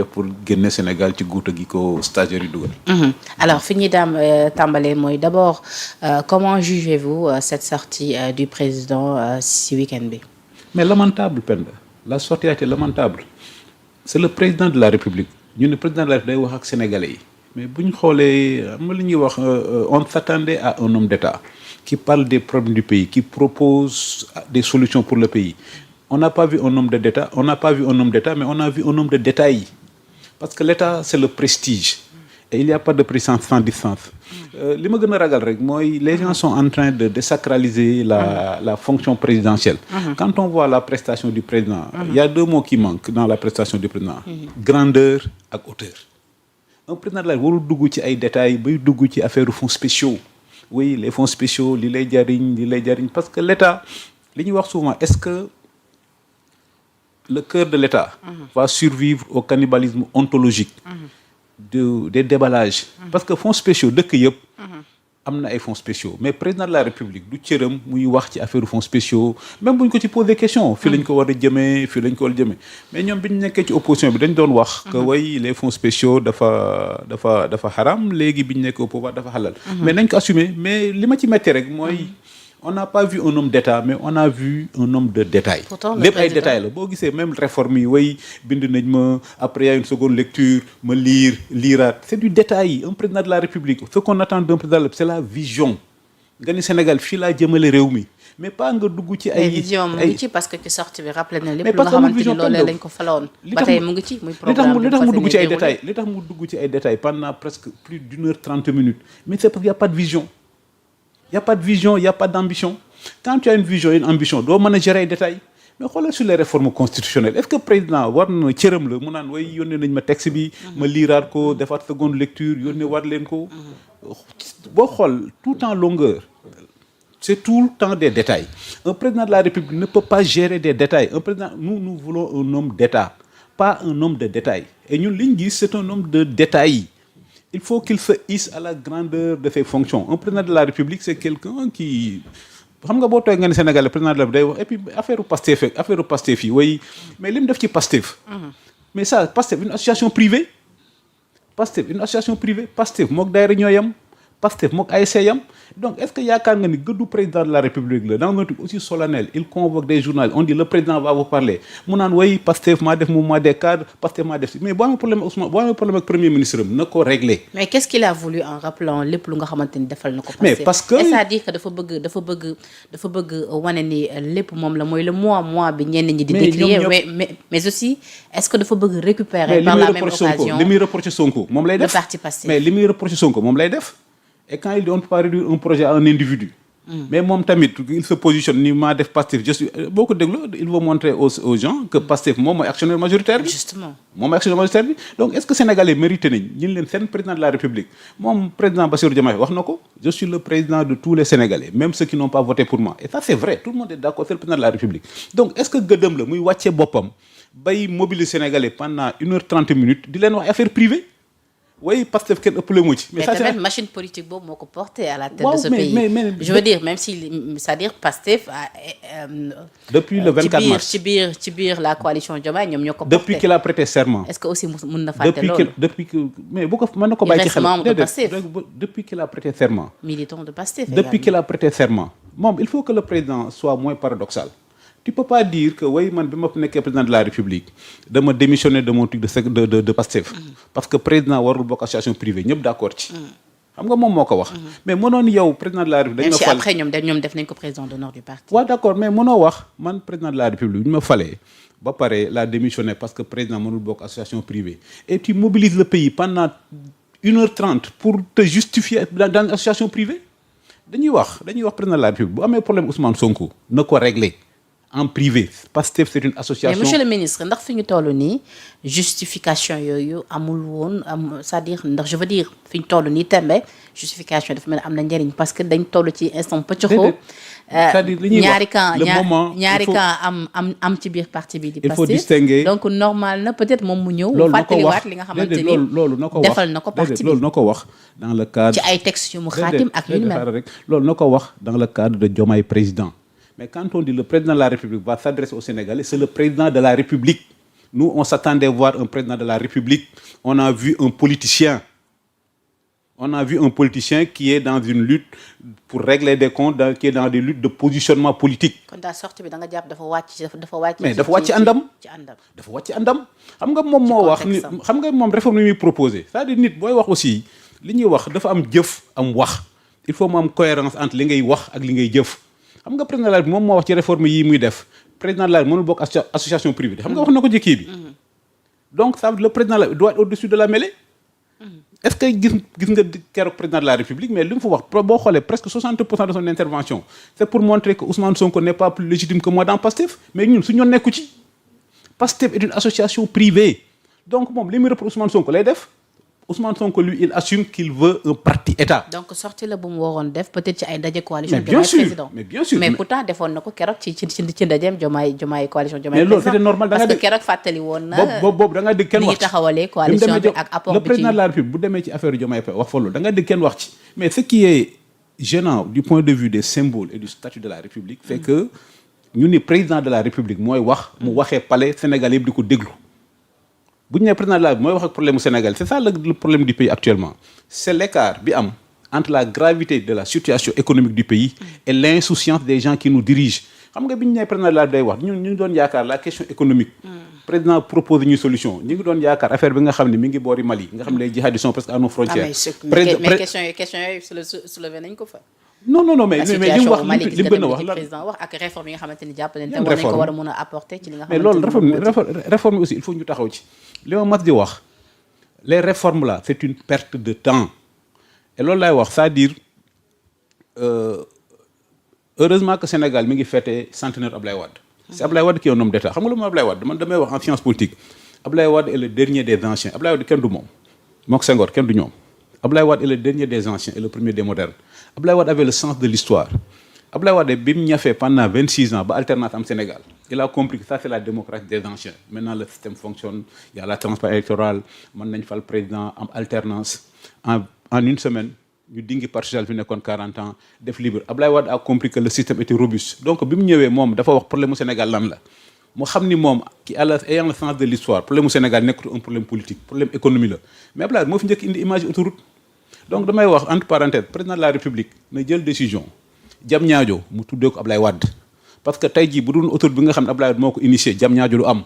pour génne Sénégal ci guuta gi ko stagiaire yi dugal. Alors fi ñuy tàmbalee mooy d'abord comment jugez-vous cette sortie du président ci week-end bi. mais lamentable Penda la sortie a été lamentable c'est le président de la République ñu ne président de la République day wax ak sénégalais yi mais bu ñu xoolee am li ñuy wax on s'attendait à un homme d'État qui parle des problèmes du pays qui propose des solutions pour le pays. On n'a pas vu un homme d'État, mais on a vu un homme de détail. Parce que l'État, c'est le prestige. Et il n'y a pas de puissance sans distance. Li ma gën a ragal rek mooy les gens sont en train de désacraliser la fonction présidentielle. Quand on voit la prestation du président, il y a deux mots qui manquent dans la prestation du président. Grandeur ak hauteur. Un président de la warul dugg ci ay détails bay dugg ci affaire fonds spéciaux. Oui, les fonds spéciaux, li lay jariñ parce que l'État, li ñuy wax souvent, est-ce que le cœur de l'État va survivre au cannibalisme ontologique des déballages parce que fonds spéciaux dëkk yëpp am na ay fonds spéciaux mais président de la République du cëram muy wax ci affaire fonds spéciaux même bu ñu ko ci poser question fii lañ ko war a jëmee mais ñoom bi ñu nekkee ci opposition bi dañ doon wax que way les fonds spéciaux dafa xaram léegi bi ñu nekkee au pouvoir dafa xalal mais nañ ko assumer mais li ma ci metti rek mooy on n'a pas vu un homme d'État mais on a vu un homme de détail lépp ay détails la boo gisee même réforme yi way bind nañ ma après il y a une seconde lecture ma liiraat c'est du détail un président de la République ce qu'on attend d'un président de la République c'est la vision nga ni Sénégal fii laa jëmale réew mi mais pas nga dugg ci ay vision mu ngi ci parce que ci sortie bi rappelé na lépp lu nga xamante ni loolu lañ ko faloon ba tey mu ngi ci muy programme li tax mu dugg ci ay détails li tax mu dugg ci ay détails pendant presque plus d'1h30 mais c'est parce qu'il y a pas de vision. Il n'y a pas de vision, il n'y a pas d'ambition. Quand tu as une vision et une ambition, doo mën a gérer ay détails mais xoolal sur les réformes constitutionnelles est-ce que président war na cëram la mu naan way yónnee nañ ma texte bi ma liiraat ko defaat seconde lecture yónnee war leen ko boo xool tout en longueur c'est tout le temps des détails un président de la République ne peut pas gérer des détails un président nous voulons un homme d'État pas un homme de détail et ñun li ñu gis c'est un homme de détail. Il faut qu'il se hisse à la grandeur de ses fonctions. Un président de la République, c'est quelqu'un qui... xam nga boo tooy nga ne Sénégal président de la République day wax et puis affaire Pastef yi oui mais li mu def ci Pastef mais ça Pastef une association privée Pastef mook daayira ñoo yam Pastef mook ASC yam donc est-ce que yaakaar nga ni gëddu président de la République la dans un truc aussi solennel il convoque des journalistes on dit le président va vous parler mu naan way Pastef maa def mouvement des cadres Pastef maa def si mais boo amee problème Ousmane boo amee problème ak premier ministre am na ko régler. mais qu'est-ce qu'il a voulu en rappelant lépp lu nga xamante ni defal na ko. mais parce que c'est-à-dire que dafa bëgg wane ni lépp moom la mooy le mois bi ñenn ñi di décrier mais aussi est-ce que dafa bëgg récupérer par la même occasion li muy reprocher Sonko moom lay def le parti Pastef mais li muy reprocher Sonko moom lay def. Et quand il dit on ne peut pas réduire un projet à un individu. Mais moom tamit il se positionne ni maa def Pastef je suis boo ko déglu il veut montrer aux gens que Pastef moom mooy actionnaire majoritaire bi. Justement moom mooy actionnaire majoritaire bi donc est-ce que Sénégalais mérité nañ ñu leen seen président de la République moom président Bassirou Diomaye wax na ko je suis le président de tous les Sénégalais même ceux qui n'ont pas voté pour moi et ça c'est vrai tout le monde est d'accord c'est le président de la République donc est-ce que gëddëm la muy wàcce boppam bay mobiliser Sénégalais pendant 1h30 di leen wax affaire privée. Oui, Pastef kenn ëppale mu ci. mais peut-être machine politique boobu moo ko porté à la tête de ce pays. mais je veux dire même si c'est-à-dire Pastef depuis le 24 mars ci biir la coalition Diomaye ñoom ñoo ko porté. depuis qu'il a prêté serment. est-ce que aussi mën na fàtte loolu. mais bu ko mën na ko bàyyi ci xel. depuis qu'il a prêté serment. militant de Pastef. depuis qu'il a prêté serment. moom il faut que le président soit moins paradoxal. Tu peux pas dire que oui man bi ma nekkee président de la République dama démissionner de mon truc de Pastef parce que président warul bokk association privée ñëpp d'accord ci xam nga moom moo ko wax mais mënoon yow président de la République dañ ma fal après ñoom def nañ ko président d'honneur du parti waaw d'accord mais mënoo wax man président de la République ñu ma falee ba pare la démissionner parce que président mënul bokk association privée et tu mobilises le pays pendant 1h30 pour te justifier dans une association privée dañuy wax président de la République bu amee problème Ousmane Sonko na ko régler en privé Pastef c'est une association. mais monsieur le ministre ndax fi ñu toll nii justification yooyu amul woon c'est-à-dire ndax je veux dire fi ñu toll nii tembe justification dafa mel ne am na njëriñ parce que dañ toll ci instant pëccoxoo. c'est-à-dire li ñuy wax ñaari camp am ci biir parti bi di Pastef. il faut distinguer donc normal na peut-être moom mu ñëw. fàttaliwaat li nga xamante ni loolu na ko wax defal na ko parti bi loolu na ko wax dans le cadre. ci ay textes yu mu xaatim ak yu ni mel. loolu na ko wax dans le cadre de Diomaye président. Mais quand on dit le président de la République va s'adresser aux Sénégalais, c'est le président de la République. nous on s'attendait voir un président de la République, on a vu un politicien qui est dans une lutte pour régler des comptes, qui est dans des luttes de positionnement politique. kon daal sortie bi da nga jàpp dafa wàcc. mais dafa wàcc ci àndam. dafa wàcc ci àndam. xam nga moom moo wax ni xam nga moom réforme yi muy proposé c'est-à-dire nit booy wax aussi li ñuy wax dafa am jëf am wax il faut mu am cohérence entre li ngay wax ak li ngay jëf xam nga président de la République moom moo wax ci réforme yi muy def président de la République mënul bokk association privée xam nga wax na ko ci kii bi. donc ça le président doit être au-dessus de la mêlée. est-ce que gis nga keroog président de la République mais li mu fa wax boo xoolee presque 60% de son intervention c'est pour montrer que Ousmane Sonko n'est pas plus légitime que moi dans Pastef mais ñun su ñoo nekku ci Pastef est une association privée donc moom li muy reproche Ousmane Sonko lay def Ousmane Sonko lui il assume qu'il veut un parti état. donc sorti la bu mu waroon def peut-être ci ay ndaje coalition. mais bien sûr mais pourtant defoon na ko keroog ci ndajeem Diomaye coalition Diomaye. mais loolu c'était normal parce que keroog fàttali woon na. boobu da nga dégg kenn wax ci taxawalee coalition bi ak apport bi ci le président de la République bu demee ci affaire Diomaye wax fa loolu da nga dégg kenn wax ci. mais ce qui est gênant du point de vue des symboles et du statut de la République. c'est que ñu ni président de la République mooy wax mu waxee palais Sénégal yëpp di ko déglu. bu ñu nee président de la mooy wax ak problème mu Sénégal c'est ça le problème du pays actuellement c'est l'écart bi am entre la gravité de la situation économique du pays et l'insouciance des gens qui nous dirigent xam nga bi ñu nee président de la day wax ñu ngi doon yaakaar la question économique président propose ñu solution ñu ngi doon yaakaar affaire bi nga xam ne mi ngi boori Mali nga xam ne les djihadistes sont presque à nos frontières mais question yooyu soulevé nañ ko fa non mais li mu wax li mu gën a wax la président wax ak réforme yi nga xamante ni jàpp nañ te war nañ ko war a mën a apporter ci li nga mais loolu réforme aussi il faut ñu taxaw ci li ma mas di wax les réformes là c'est une perte de temps et loolu laay wax c'est-à-dire heureusement que Sénégal mi ngi fêté centenaire Ablaye Wade c'est Ablaye Wade qui est un homme d'État xam nga lu ma Ablaye Wade man damay wax en science politique Ablaye Wade est le dernier des anciens Ablaye Wade kenn du moom mook Senghor kenn du ñoom Ablaye Wade est le dernier des anciens et le premier des modernes Ablaye Wade avait le sens de l'histoire Ablaye Wade bi mu ñafee pendant 26 ans ba alternance am Sénégal il a compris que ça c'est la démocratie des anciens maintenant le système fonctionne il y a la transparence électorale mën nañ fal président am alternance en une semaine ñu dingi parti social fi nekkoon 40 ans def libre Ablaye Wade a compris que le système était robuste donc bi mu ñëwee moom dafa wax problème mu Sénégal lan la mu xam ni moom ki ayant le sens de l'histoire problème mu Sénégal nekkul un problème politique problème économie la mais Ablaye Wade moo fi njëkk indi image autoroute donc damay wax entre parenthèses président de la République na jël décision Diamniadio mu tuddee ko Ablaye Wade parce que tey jii bu dul autoroute bi nga xam ne Ablaye Wade moo ko initié Diamniadio du am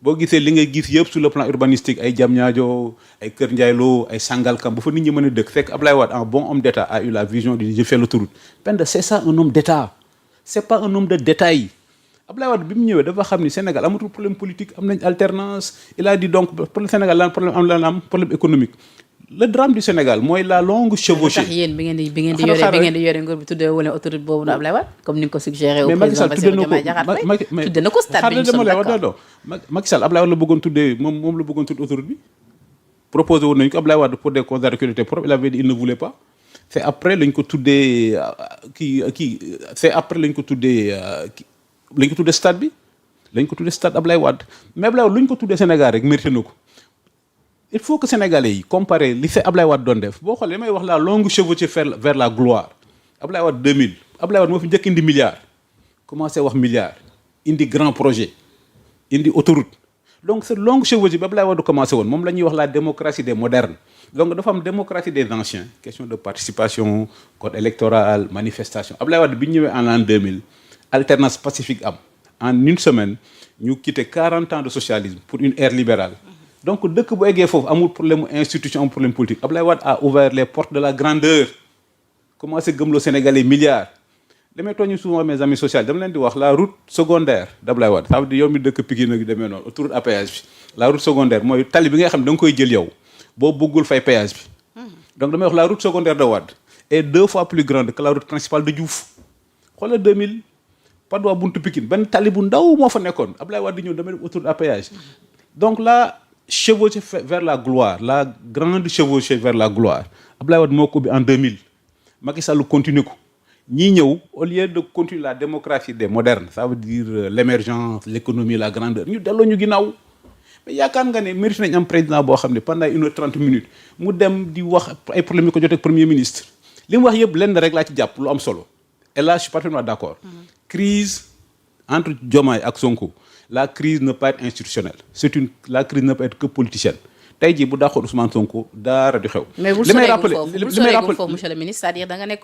boo gisee li ngay gis yëpp sur le plan urbanistique ay Diamniadio ay Kër Ndiaye Lo ay Sangalkam bu fa nit ñi mën a dëkk fekk Ablaye Wade un bon homme d'État a eu la vision de je fais l'autoroute Penda c'est ça un homme d'État c'est pas un homme de détail Ablaye Wade bi mu ñëwee dafa xam ni Sénégal amatul problème politique am nañ alternance il a dit donc pour le Sénégal lan problème am problème économique le drame du Sénégal mooy la longue chevauchée. tax yéen bi ngeen di yore nguur bi tuddee wala autoroute boobu na Ablaye Wade comme ni nga ko suggéré au président Bassirou Diomaye Diakhar Faye tudde na ko stade bi ñu sommes d'accord Macky Sall Ablaye Wade la bëggoon tuddee moom la bëggoon tuddee autoroute bi proposé woon nañu ko Ablaye Wade pour des causes de sécurité propre il avait dit il ne voulait pas c'est après lañ ko tuddee c'est après lañ ko tuddee stade bi lañ ko tuddee stade Ablaye Wade mais Ablaye Wade lu ñu ko tuddee Sénégal rek mérité na ko il faut que Sénégalais yi comparer li fi Ablaye Wade doon def boo xoolee may wax la longue chevauchée vers la gloire Ablaye Wade 2000 Ablaye Wade moo fi njëkk indi milliards commencé wax milliards indi grand projet indi autoroute donc cette longue chevauchée bi Ablaye Wade commencé woon moom la ñuy wax la démocratie des modernes donc dafa am démocratie des anciens question de participation code électoral manifestation Ablaye Wade bi ñu ñëwee en l'an 2000 alternance pacifique am en une semaine ñu quitté 40 ans de socialisme pour une ère libérale donc dëkk bu eggee foofu amul problème institution amul problème politique Ablaye Wade a ouvert les portes de la grandeur commencé gëmloo Sénégalais milliards damay tooñu souvent mes amis sociaux dama leen di wax la route secondaire d'Ablaye Wade ça veut dire yow mi dëkk Pikine nag demee noonu autoroute à péage bi la route secondaire mooy tali bi nga xam ne da nga koy jël yow boo bëggul fay péage bi donc damay wax la route secondaire de Wade est 2 fois plus grande que la route principale de Diouf xoolal 2000 Padois buntu Pikine benn tali bu ndaw moo fa nekkoon Ablaye Wade di ñëw damay def autoroute à péage donc la chevauchée vers la gloire la grande chevauchée vers la gloire Ablaye Wade moo ko ubbi en 2000 Macky Sall continue ko ñii ñëw au lieu de continuer la démocratie des modernes ça veut dire l'émergence l'économie la grandeur ñu delloo ñu ginnaaw mais yaakaar nga ne mérite nañ am président boo xam ne pendant 1h30 minutes mu dem di wax ay problèmes yi ko jotee ak premier ministre li mu wax yëpp lenn rek laa ci jàpp lu am solo et là je suis parfaitement d'accord crise entre Diomaye ak Sonko la crise ne peut pas être institutionnelle la crise ne peut être que politicienne tey jii bu dàqoon Ousmane Sonko daara du xew. mais bul soreegum foofu monsieur le ministre c'est-à-dire da nga nekk